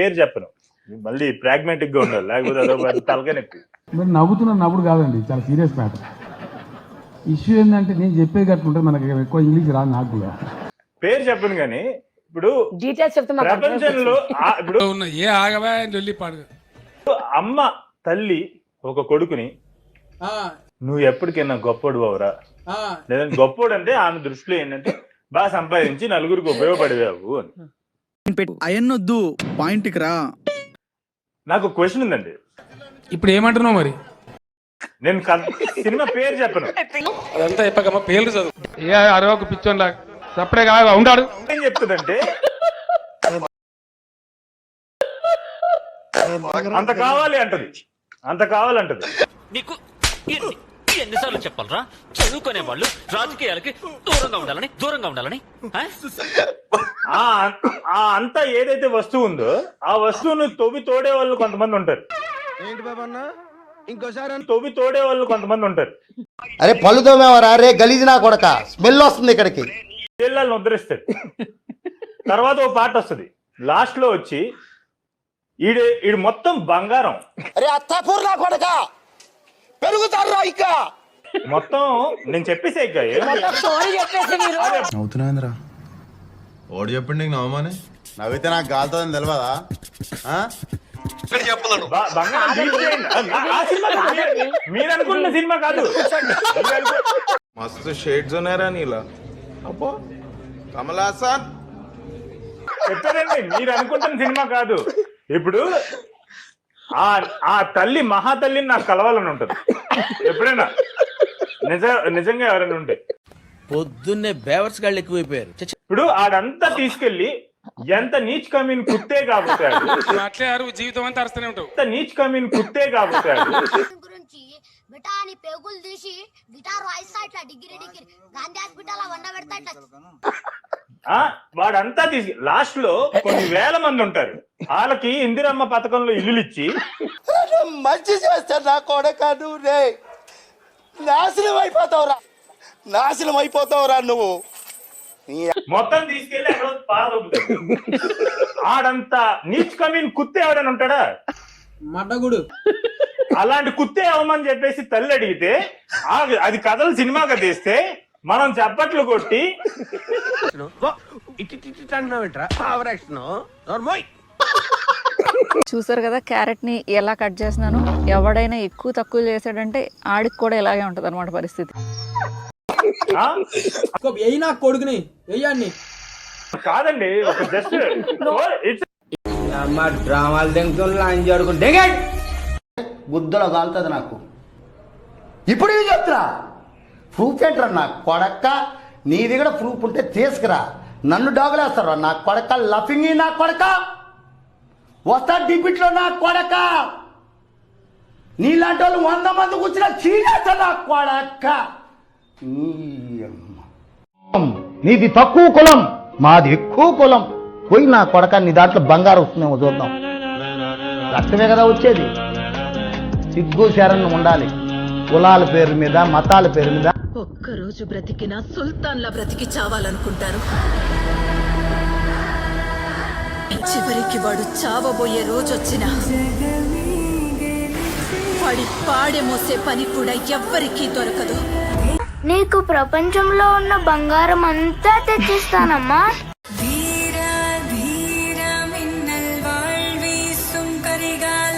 పేరు చెప్పను, మళ్ళీ ప్రాగ్మాటిక్ గా ఉండాలి, లేకపోతే అదో తలకాయ నొప్పి. మీరు నవ్వుతున్న నవ్వుడు కాదండి, చాలా సీరియస్ మ్యాటర్. ఇష్యూ ఏంటంటే నేను చెప్పేది కట్టుకుంటే మనకి ఎక్కువ ఇంగ్లీష్ రాదు నాకు కూడా. పేరు చెప్పను కానీ ఇప్పుడు ప్రపంచంలో ఇప్పుడు అమ్మ తల్లి ఒక కొడుకుని నువ్వు ఎప్పటికైనా గొప్పోడు బావురా, లేదంటే గొప్పోడు అంటే ఆమె దృష్టిలో ఏంటంటే బాగా సంపాదించి నలుగురికి ఉపయోగపడేవావు అని. అయన్నొద్దు, పాయింట్కి రా. నాకు క్వశ్చన్ ఉందండి, ఇప్పుడు ఏమంటున్నావు మరి? నేను సినిమా పేరు చెప్పను, అదంతా చెప్పకమ్మా పేర్లు చదువు. ఏ అరవకు పిచ్చోన్లా సప్పుడే కాగా ఉంటాడు. ఏం చెప్తుందంటే అంత కావాలి అంటది, అంత కావాలంటది. నీకు ఎన్నిసార్లు చెప్పాలరా చదువుకునే వాళ్ళు రాజకీయాలకి దూరంగా ఉండాలని అంతా ఏదైతే వస్తువు ఉందో ఆ వస్తువును తోడే వాళ్ళు కొంతమంది ఉంటారు. ఏంటి బాబన్నా ఇంకోసారి తోడే వాళ్ళు కొంతమంది ఉంటారు. అరే పళ్ళు తోమేవారా రే గలీజ్ నా కొడక, స్మెల్ వస్తుంది ఇక్కడికి. పిల్లల్ని ఉద్ధరిస్తాడు. తర్వాత ఓ పాట వస్తుంది, లాస్ట్ లో వచ్చి ఈడు మొత్తం బంగారం, అరే అత్తాపూర్ నా కొడక పెరుగుతారు ఇక మొత్తం నేను చెప్పేసే ఇక అవుతున్నాయిందిరా. ఓడి చెప్పండి నీకు నవ్వమని. నవ్వితే నాకు గాలుతుందని తెలియదా? బంగారం మీరు అనుకున్న సినిమా కాదు. మస్తు షేడ్స్ ఉన్నారా నీలా. అబ్బో కమల్ హాసన్ చెప్పారండి, మీరు అనుకుంటున్న సినిమా కాదు. ఇప్పుడు ఆ తల్లి మహాతల్లిని నాకు కలవాలని ఉంటది ఎప్పుడైనా, నిజంగా ఎవరైనా ఉంటే. పొద్దున్నే బేవర్స్ గాళ్ళు ఎక్కువైపోయారు. ఇప్పుడు ఆడంతా తీసుకెళ్లి ఎంత నీచ్ కమీన్ కుత్తే కాబోతాడు, అట్లే జీవితం అంతా అరుస్తూనే ఉంటావు. ఎంత నీచ్ కమీన్ కుత్తే కాబోతాడు. బిటాని పేగులు తీసి గిటార్ వాయిస్తా ఇట్లా డిగ్రీ గాంధీ హాస్పిటల్ వండ పెడతా ఇట్లా. వాడంతా తీసి లాస్ట్ లో కొన్ని వేల మంది ఉంటారు, వాళ్ళకి ఇందిరమ్మ పథకంలో ఇల్లులు ఇచ్చి మంచి చేస్తాను నా కొడక. నువ్వు రే నాశనం అయిపోతావురా నువ్వు. మొత్తం తీసుకెళ్లి అక్కడ పారదొబ్బుతాడు. ఆడంతా నీచ్ కమీన్ కుత్తే ఎవడని ఉంటాడా? మడ్డగుడు. అలాంటి కుత్తే అవమని చెప్పేసి తల్లి అడిగితే అది కథలు సినిమాగా తీస్తే మనం చప్పట్లు కొట్టి చూసారు కదా క్యారెట్ ని ఎలా కట్ చేస్తున్నాను. ఎవడైనా ఎక్కువ తక్కువ చేసాడంటే ఆడికి కూడా ఇలాగే ఉంటది అనమాట పరిస్థితి. కొడుకుని వెయ్యాన్ని కాదండి, ఒక జస్ట్ డ్రామాలు దింగుతుంటే గుద్దలో కాలుతుంది నాకు. ఇప్పుడు ఇది చెప్తున్నా ప్రూఫ్ ఏంట్రా నా కొడక్క, నీ దగ్గర ప్రూఫ్ ఉంటే తీసుకురా. నన్ను డాగులేస్తారా నా కొడక, లఫింగ్ నా కొడక, వస్తా డిబిట్లో నా కొడక. నీలాంటి వాళ్ళు 100 మంది కూర్చున్నా చీనేస్తా నా కొడక. నీది తక్కువ కులం, మాది ఎక్కువ కులం. పోయి నా కొడక, నీ దాంట్లో బంగారం వస్తుందేమో చూద్దాం. రక్తమే కదా వచ్చేది. సిగ్గు శరణ్ ఉండాలి. కులాల పేరు మీద, మతాల పేరు మీద. ఒక్కరోజు బ్రతికినా సుల్తాన్లా బ్రతికి చావాలనుకుంటారు. చివరికి వాడు చావబోయే రోజు వచ్చినా వాడి పాడె మోసే పని కూడా ఎవ్వరికీ దొరకదు. నీకు ప్రపంచంలో ఉన్న బంగారం అంతా తెచ్చిస్తానమ్మా. ధీర ధీర మిన్నల్ వాళ్వీసుం కరిగాల